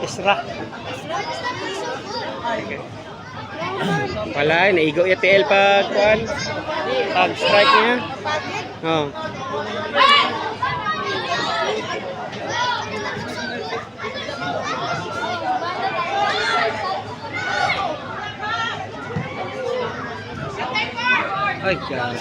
Isra. Wala, naigo ya TL pag kuan. Pag strike niya. Oh. Ay, yan.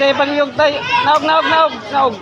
Day pangyog day. Naog.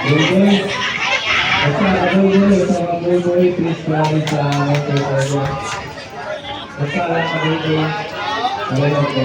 Boy, basta boy, sa mga boy, please maraming sa mga basta lang ka boy. Maraming ako.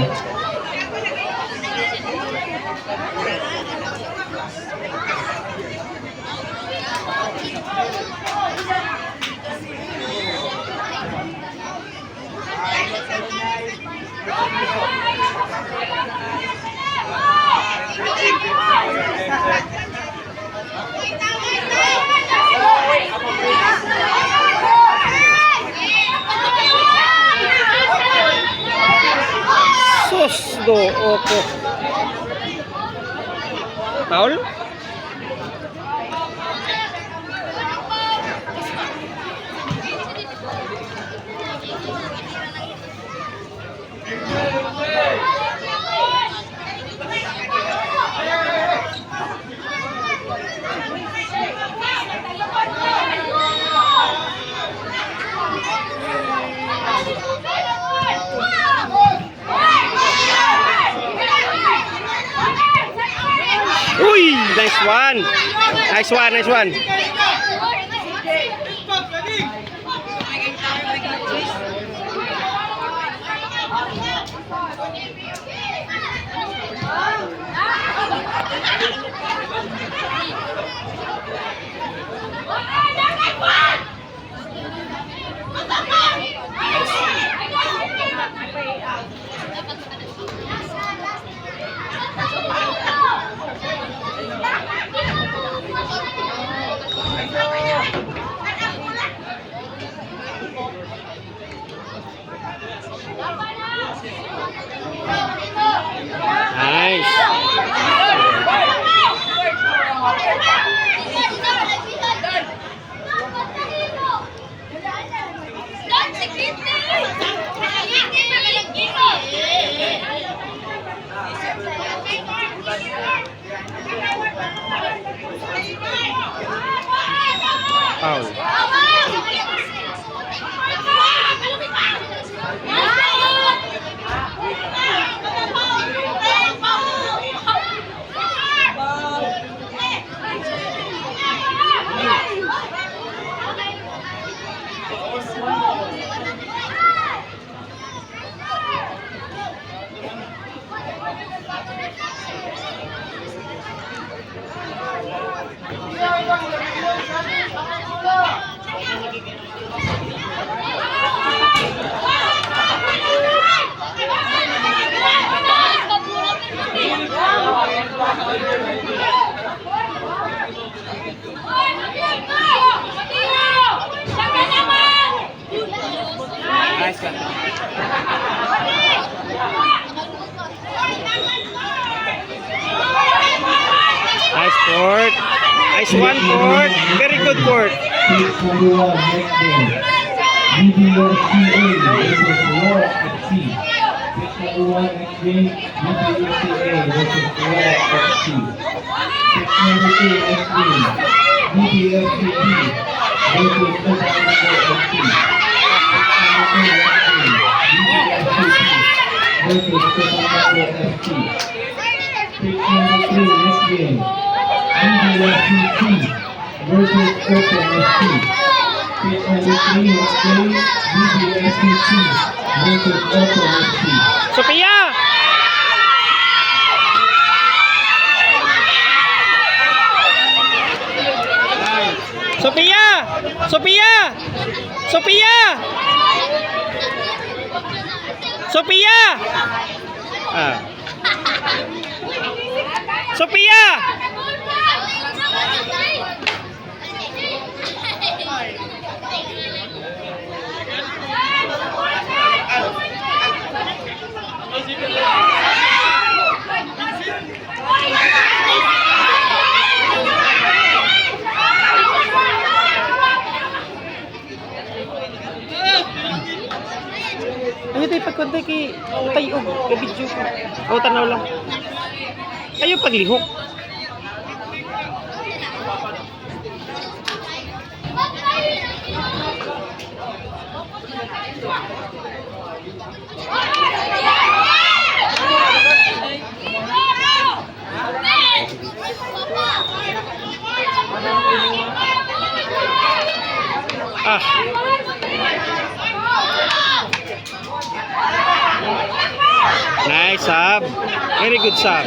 Sus do opo. Paul? Uy, nice one. Nice one, nice one. Nice. Foul. Nice court. Nice one court. Very good court. Six number one, next game. BBFCA versus Law FC. Six number one, next game. BBFCA versus Law FC. Six number two, next game. BBFCP versus Otago FC. Six number two, next game. BBFCP versus Otago FC. Six number three, next game. BBFCP versus Open FC. Pick number 3 next game, BBFCP versus Open FC. Sophia! Sophia! Sophia! Sophia! Sophia! Ah. Sophia! Ayo tayo pagkonti kay tayo kay video ko. O tanaw lang. Ayo paglihok. Ah. Nice sub. Very good sub.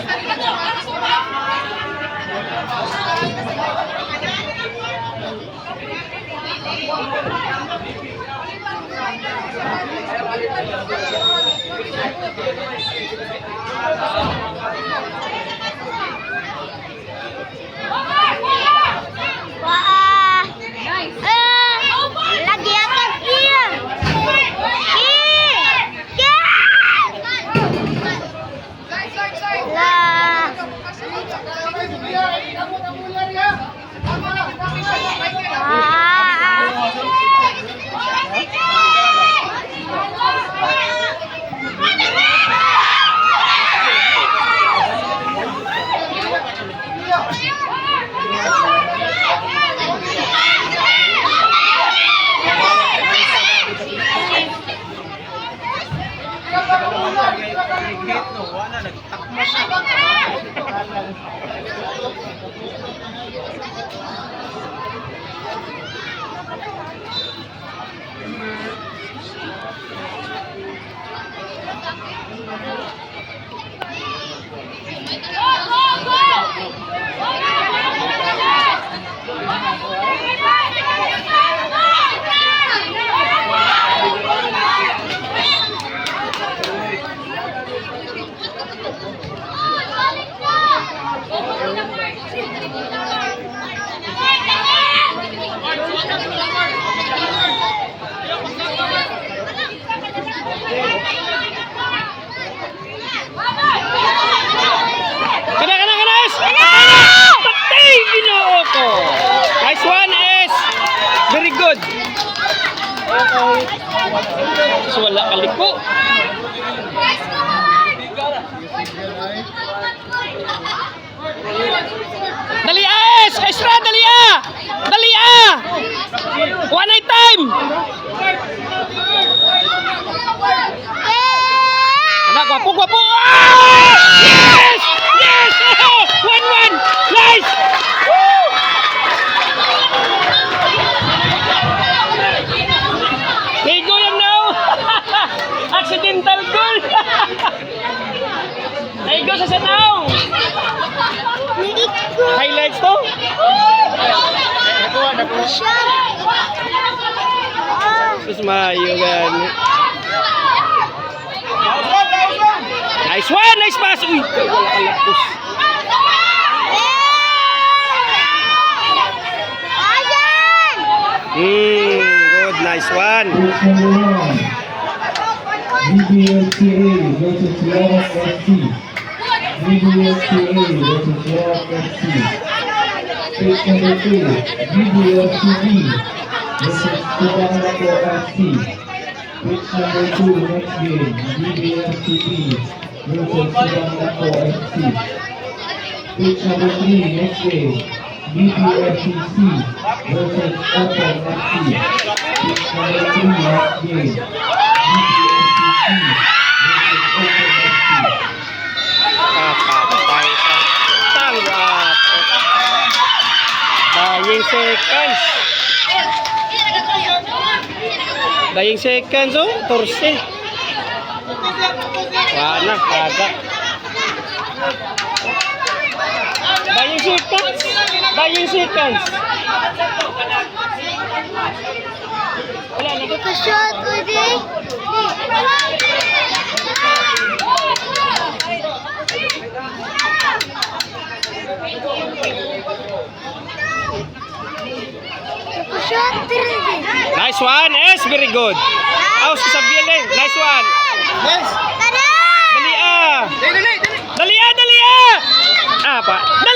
Lagi akan iya. Is! Patay! Ginoo ko! Nice one, is! Very good! So, wala kaliko. Dali, is! Extra! Dali, Dali, One night time! Anak, gwapo, gwapo! Yes! Yes! 1-1! Nice! Woo! May go yan now! Accidental goal! May go sa sanaw! Highlights to? Sus mayo gani. Nice one! Nice pass! Uy! Wala kalapos. Good. Nice one. BBLTA versus York FC. BBLTA versus York FC. Pitch number 2, BBLTV versus Tubangaco FC. Pitch number 2, next game, BBLTV versus Tubangaco FC. Pitch number 3, next game, BBFCC versus Open FC. Pitch number 3, next game, BBFCC versus Open FC. Patay pa. Tanggap. Dying seconds. Dying seconds, oh. Torse. Wala, kagak. Dying seconds. Dying seconds. Wala na. Nagka-shot ko din. Nagka-shot din. Nice one, yes, very good. Aus sa Bieleng. Nice one. Tada! Dali, Dali, dali. Dali, Apa? Dali!